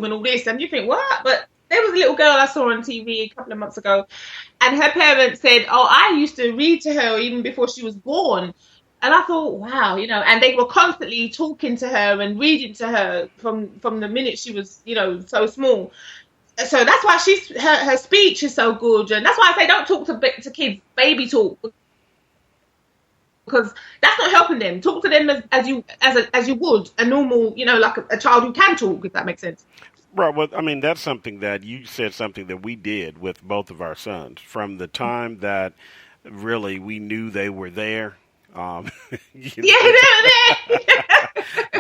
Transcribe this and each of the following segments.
room and all this. And you think, what? But there was a little girl I saw on TV a couple of months ago, and her parents said, oh, I used to read to her even before she was born. And I thought, wow, and they were constantly talking to her and reading to her from the minute she was, so small. So that's why her speech is so good. And that's why I say don't talk to kids baby talk, because that's not helping them. Talk to them as you would a normal, like a child who can talk, if that makes sense. Right. Well, I mean, that's something that you said, something that we did with both of our sons from the time that really we knew they were there. Yeah,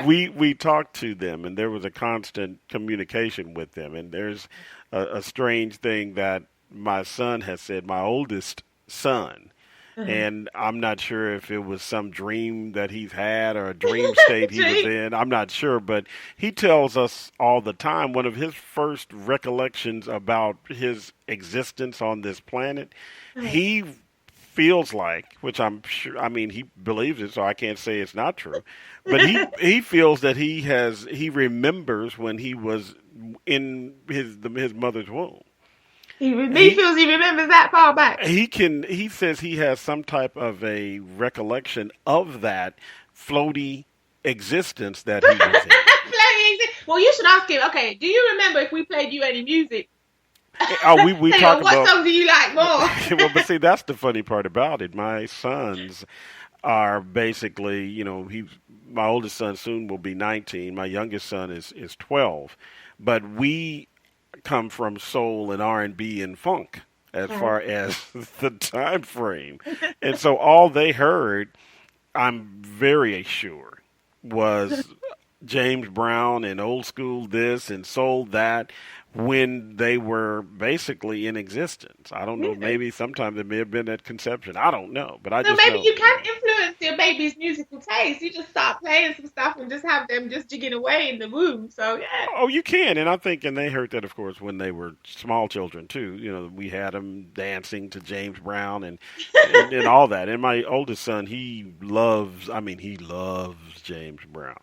we talked to them, and there was a constant communication with them. And there's a strange thing that my son has said, my oldest son. And I'm not sure if it was some dream that he's had or a dream state he was in. I'm not sure, but he tells us all the time one of his first recollections about his existence on this planet, he feels like, which I'm sure, I mean, he believes it, so I can't say it's not true, but he feels that he remembers when he was in his mother's womb. He feels he remembers that far back. He says he has some type of a recollection of that floaty existence that he was in. Well, you should ask him, okay, do you remember if we played you any music? Oh, we talk about what song do you like more? Well, but see, that's the funny part about it. My sons are basically, my oldest son soon will be 19. My youngest son is 12. But we come from soul and R&B and funk as far as the time frame. And so all they heard, I'm very sure, was James Brown and old school this and soul that when they were basically in existence. I don't know, maybe sometimes it may have been at conception. I don't know, but I just maybe know. You can influence your baby's musical taste. You just start playing some stuff and just have them just jigging away in the room. So, yeah. Oh, you can. And I think, and they heard that, of course, when they were small children, too. We had them dancing to James Brown and all that. And my oldest son, he loves James Brown.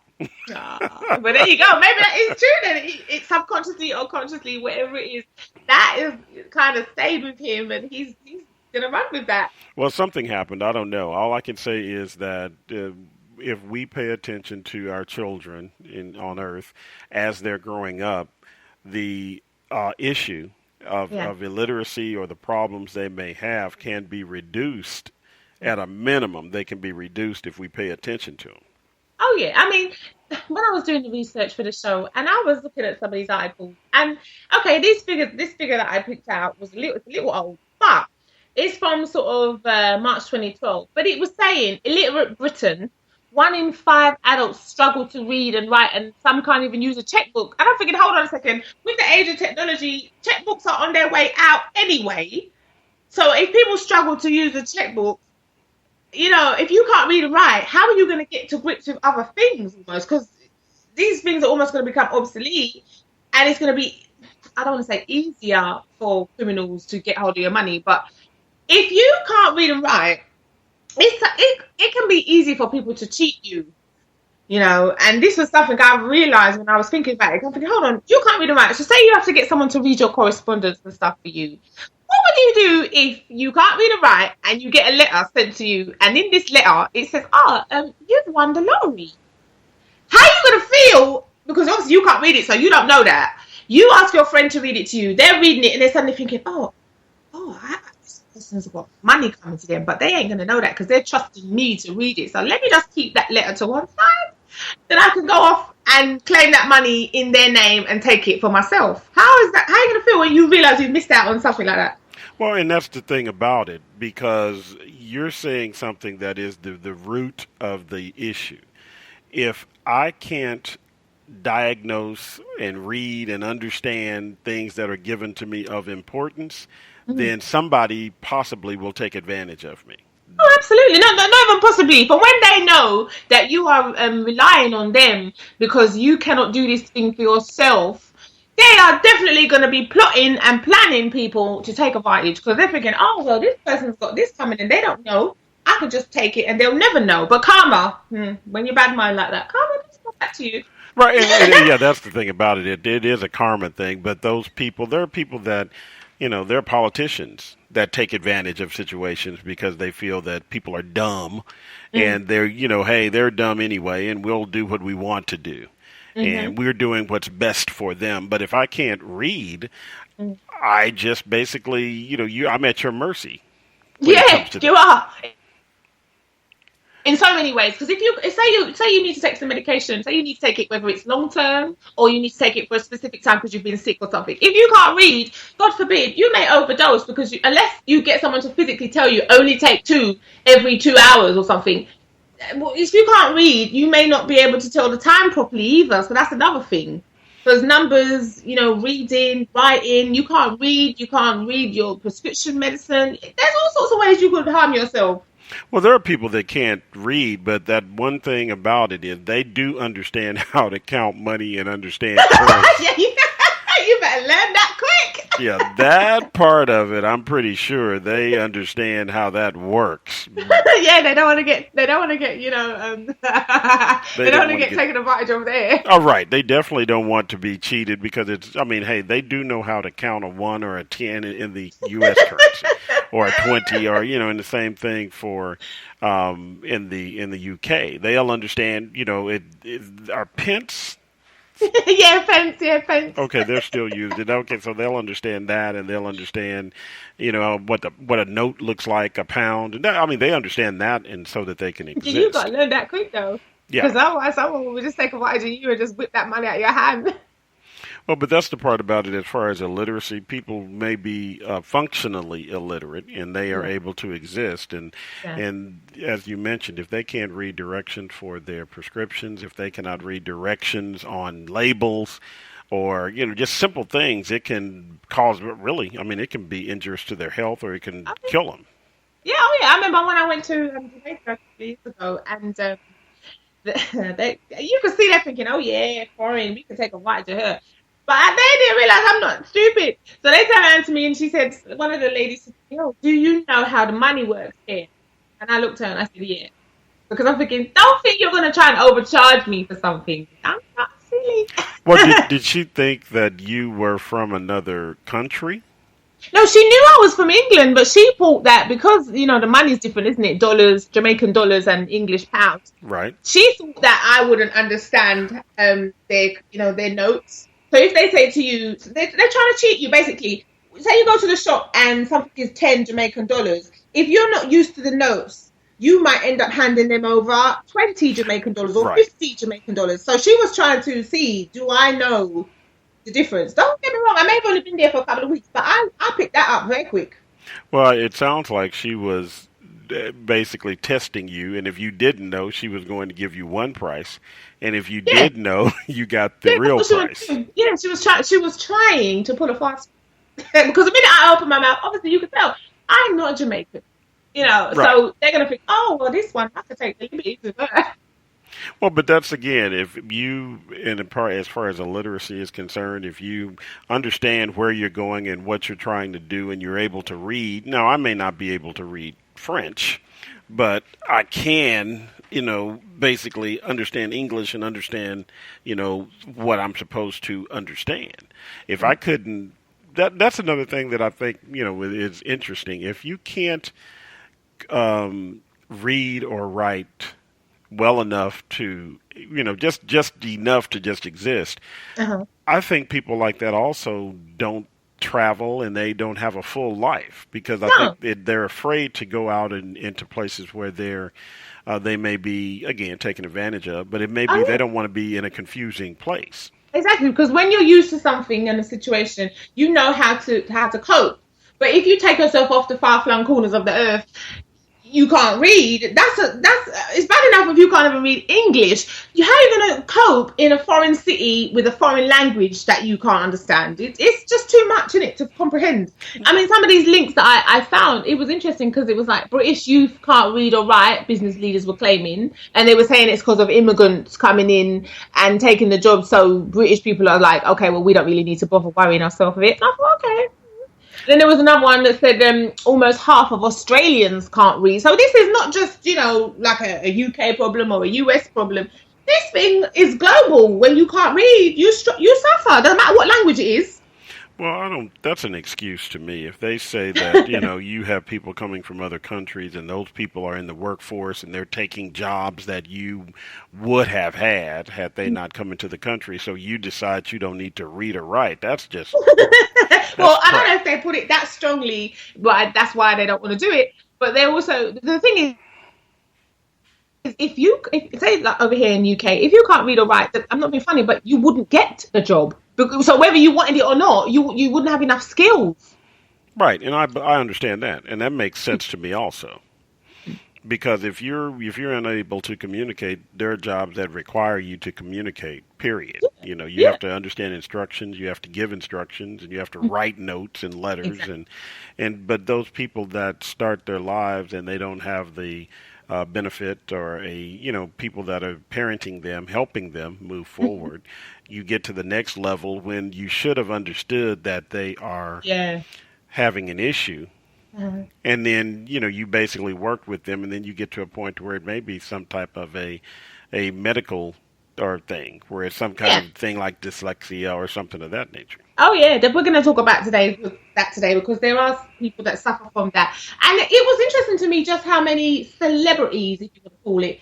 But there you go. Maybe that is true then. It's subconsciously or consciously, whatever it is, that is kind of stayed with him, and he's going to run with that. Well, something happened. I don't know. All I can say is that if we pay attention to our children on Earth as they're growing up, the issue of illiteracy or the problems they may have can be reduced. At a minimum, they can be reduced if we pay attention to them. Oh, yeah. I mean, when I was doing the research for the show, and I was looking at some of these articles, and, okay, this figure that I picked out was a little old, but it's from sort of March 2012. But it was saying, illiterate Britain, 1 in 5 adults struggle to read and write, and some can't even use a checkbook. And I'm thinking, hold on a second, with the age of technology, checkbooks are on their way out anyway. So if people struggle to use a checkbook, if you can't read and write, how are you going to get to grips with other things almost? Because these things are almost going to become obsolete, and it's going to be, I don't want to say easier for criminals to get hold of your money, but if you can't read and write, it can be easy for people to cheat you, and this was something I realised when I was thinking about it. I'm thinking, hold on, you can't read and write. So say you have to get someone to read your correspondence and stuff for you. What would you do if you can't read and write and you get a letter sent to you, and in this letter it says, you've won the lottery? How are you going to feel? Because obviously you can't read it, so you don't know that. You ask your friend to read it to you. They're reading it and they're suddenly thinking, this person's got money coming to them, but they ain't going to know that because they're trusting me to read it. So let me just keep that letter to one side. Then I can go off and claim that money in their name and take it for myself. How is that? How are you going to feel when you realise you've missed out on something like that? Well, and that's the thing about it, because you're saying something that is the root of the issue. If I can't diagnose and read and understand things that are given to me of importance, then somebody possibly will take advantage of me. Oh, absolutely. No, not even possibly. But when they know that you are relying on them because you cannot do this thing for yourself, they are definitely going to be plotting and planning people to take advantage, because they're thinking, oh, well, this person's got this coming and they don't know. I could just take it and they'll never know. But karma, when you bad mind like that, karma doesn't come back to you. Right, yeah, that's the thing about it. It is a karma thing, but those people, there are people that, they're politicians that take advantage of situations because they feel that people are dumb, Mm, and they're, hey, they're dumb anyway, and we'll do what we want to do, mm-hmm, and we're doing what's best for them. But if I can't read, mm. I just basically, I'm at your mercy when it Yeah, comes to you that. are. In so many ways, because if you say you need to take some medication, say you need to take it whether it's long term or you need to take it for a specific time because you've been sick or something. If you can't read, God forbid, you may overdose because unless you get someone to physically tell you only take two every 2 hours or something. Well, if you can't read, you may not be able to tell the time properly either. So that's another thing. Those numbers, reading, writing, you can't read your prescription medicine. There's all sorts of ways you could harm yourself. Well, there are people that can't read, but that one thing about it is they do understand how to count money and understand currency. Yeah, you better learn that quick. Yeah, that part of it, I'm pretty sure they understand how that works. Yeah, they don't want to get, They they don't don't want to want to get get. taken advantage of there. All right, they definitely don't want to be cheated because I mean, hey, they do know how to count a 1 or a 10 in the U.S. currency, or a 20, or, and the same thing for in the UK. They'll understand, our pence. Yeah, fence, yeah, fence. Okay, they're still using it. Okay, so they'll understand that, and they'll understand, what a note looks like, a pound. And I mean, they understand that, and so that they can You got exist. to learn that quick though, Yeah. because otherwise someone will just take advantage of you and just whip that money out of your hand. Well, but that's the part about it. As far as illiteracy, people may be functionally illiterate, and they are Yeah, able to exist. And yeah. and as you mentioned, if they can't read directions for their prescriptions, if they cannot read directions on labels, or just simple things, it can cause, really. I mean, it can be injurious to their health, or it can Okay. kill them. Yeah, oh yeah. I remember when I went to Jamaica a couple of years ago, and you could see them thinking, "Oh yeah, foreign, we can take advantage of her." But they didn't realize I'm not stupid. So they turned around to me and she said, one of the ladies said, "Yo, do you know how the money works here?" And I looked at her and I said, "Yeah." Because I'm thinking, don't think you're going to try and overcharge me for something. I'm not silly. Well, did she think that you were from another country? No, she knew I was from England, but she thought that because, the money's different, isn't it? Dollars, Jamaican dollars and English pounds. Right. She thought that I wouldn't understand their notes. So if they say to you, they're trying to cheat you basically. Say you go to the shop and something is 10 Jamaican dollars. If you're not used to the notes, you might end up handing them over 20 Jamaican dollars or Right. 50 Jamaican dollars. So she was trying to see, do I know the difference? Don't get me wrong, I may have only been there for a couple of weeks, but I picked that up very quick. Well, it sounds like she was basically testing you, and if you didn't know, she was going to give you one price, and if you Yeah, did know, you got the yeah, that's real what she was price. doing. Yeah, she was trying to pull a fast because the minute I open my mouth, obviously you can tell I'm not Jamaican. Right. So they're gonna think, oh well, this one I could take the liberty to her. Well, but that's again, if you, in a part, as far as illiteracy is concerned, if you understand where you're going and what you're trying to do, and you're able to read. Now, I may not be able to read French, but I can, basically understand English and understand, what I'm supposed to understand. If I couldn't, that's another thing that I think, is interesting. If you can't read or write well enough to, just enough to just exist, Uh-huh. I think people like that also don't travel, and they don't have a full life because I think No, they're afraid to go out and into places where they may be, again, taken advantage of, but it may be oh they yeah, don't want to be in a confusing place. exactly. Because when you're used to something and a situation, you know how to cope. But if you take yourself off the far flung corners of the earth, you can't read. It's bad enough if you can't even read English. How are you going to cope in a foreign city with a foreign language that you can't understand? It's just too much in it to comprehend. I mean, some of these links that I found, it was interesting because it was like British youth can't read or write. Business leaders were claiming, and they were saying it's because of immigrants coming in and taking the job. So British people are like, okay, well, we don't really need to bother worrying ourselves with it. And I thought, okay. Then there was another one that said almost half of Australians can't read. So this is not just, like a UK problem or a US problem. This thing is global. When you can't read, you suffer. Doesn't matter what language it is. Well, I don't. That's an excuse to me. If they say that, you have people coming from other countries and those people are in the workforce and they're taking jobs that you would have had they not come into the country, so you decide you don't need to read or write. That's Well, I don't know crap. if they put it that strongly, but that's why they don't want to do it. But they also the thing is, if say like over here in UK, if you can't read or write, I'm not being funny, but you wouldn't get the job. So whether you wanted it or not, you wouldn't have enough skills. Right, and I understand that, and that makes sense to me also. Because if you're unable to communicate, there are jobs that require you to communicate. Period. You Yeah, have to understand instructions, you have to give instructions, and you have to write notes and letters, exactly. and but those people that start their lives and they don't have the benefit or people that are parenting them, helping them move forward. You get to the next level when you should have understood that they are Yeah. having an issue, Uh, and then you basically work with them, and then you get to a point where it may be some type of a medical or thing where it's some kind yeah. of thing like dyslexia or something of that nature. Oh yeah, we're going to talk about today because there are people that suffer from that, and it was interesting to me just how many celebrities, if you want to call it,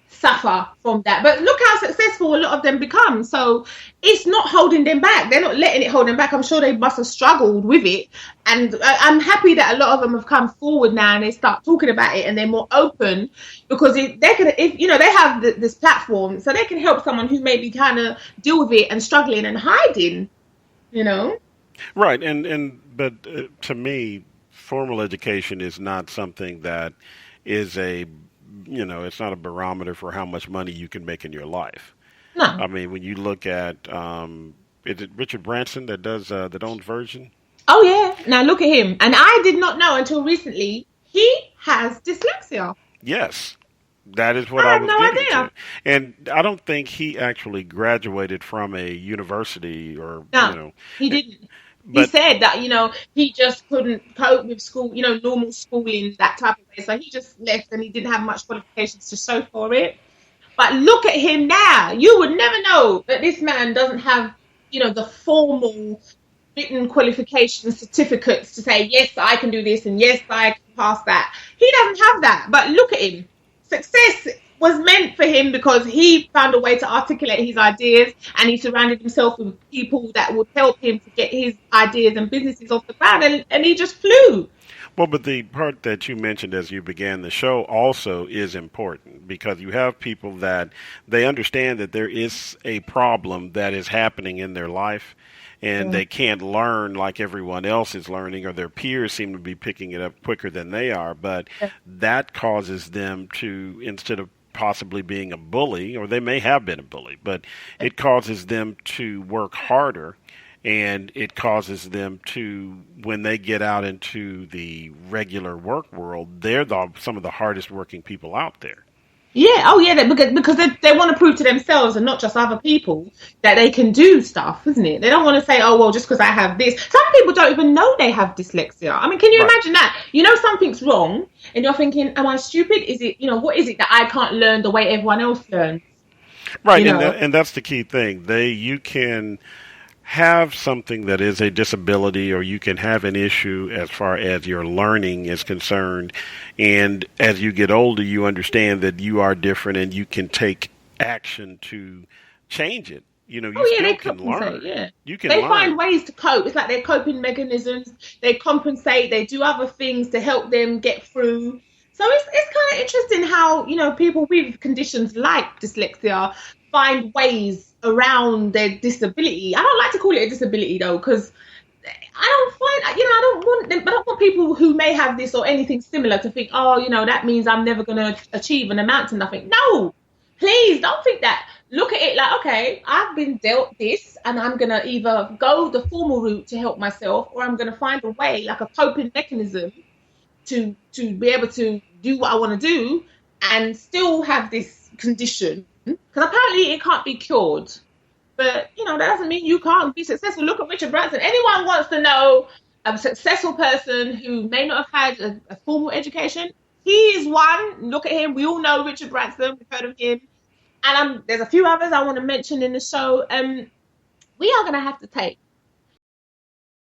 suffer from that. But look how successful a lot of them become. So it's not holding them back. They're not letting it hold them back. I'm sure they must have struggled with it, and I'm happy that a lot of them have come forward now and they start talking about it and they're more open because if they have this platform, so they can help someone who maybe kind of deal with it and struggling and hiding. You know? Right, and but to me, formal education is not something that is it's not a barometer for how much money you can make in your life. No. I mean, when you look at, is it Richard Branson that does that owns Virgin? Oh yeah. Now look at him. And I did not know until recently he has dyslexia. Yes, that is what I I had was no getting to. idea. And I don't think he actually graduated from a university or, No, he didn't. He but said that, he just couldn't cope with school, normal schooling, that type of way. So he just left and he didn't have much qualifications to show for it. But look at him now. You would never know that this man doesn't have, the formal written qualification certificates to say, yes, I can do this and yes, I can pass that. He doesn't have that. But look at him. Success was meant for him because he found a way to articulate his ideas and he surrounded himself with people that would help him to get his ideas and businesses off the ground and he just flew. but the part that you mentioned as you began the show also is important because you have people that they understand that there is a problem that is happening in their life and Yeah. they can't learn like everyone else is learning or their peers seem to be picking it up quicker than they are, but that causes them to, instead of possibly being a bully, or they may have been a bully, but it causes them to work harder, and it causes them to, when they get out into the regular work world, they're some of the hardest working people out there. Yeah, oh yeah, because they want to prove to themselves and not just other people that they can do stuff, isn't it? They don't want to say, oh, well, just because I have this. Some people don't even know they have dyslexia. I mean, can you Right. imagine that? You know something's wrong and you're thinking, am I stupid? Is it, what is it that I can't learn the way everyone else learns? Right, You and know? that's the key thing. You can have something that is a disability, or you can have an issue as far as your learning is concerned, and as you get older you understand that you are different and you can take action to change it. You Oh yeah, still they can compensate. learn. Yeah, You can they find learn. ways to cope. It's like their coping mechanisms. They compensate. They do other things to help them get through. So it's kind of interesting how people with conditions like dyslexia find ways around their disability. I don't like to call it a disability though, because I don't find I don't want them. I don't want people who may have this or anything similar to think, oh, that means I'm never going to achieve and amount to nothing. No, please don't think that. Look at it like, okay, I've been dealt this, and I'm going to either go the formal route to help myself, or I'm going to find a way, like a coping mechanism, to be able to do what I want to do and still have this condition. Because apparently it can't be cured. But that doesn't mean you can't be successful. Look at Richard Branson. Anyone wants to know a successful person who may not have had a formal education? He is one. Look at him. We all know Richard Branson. We've heard of him. and there's a few others I want to mention in the show. We are going to have to take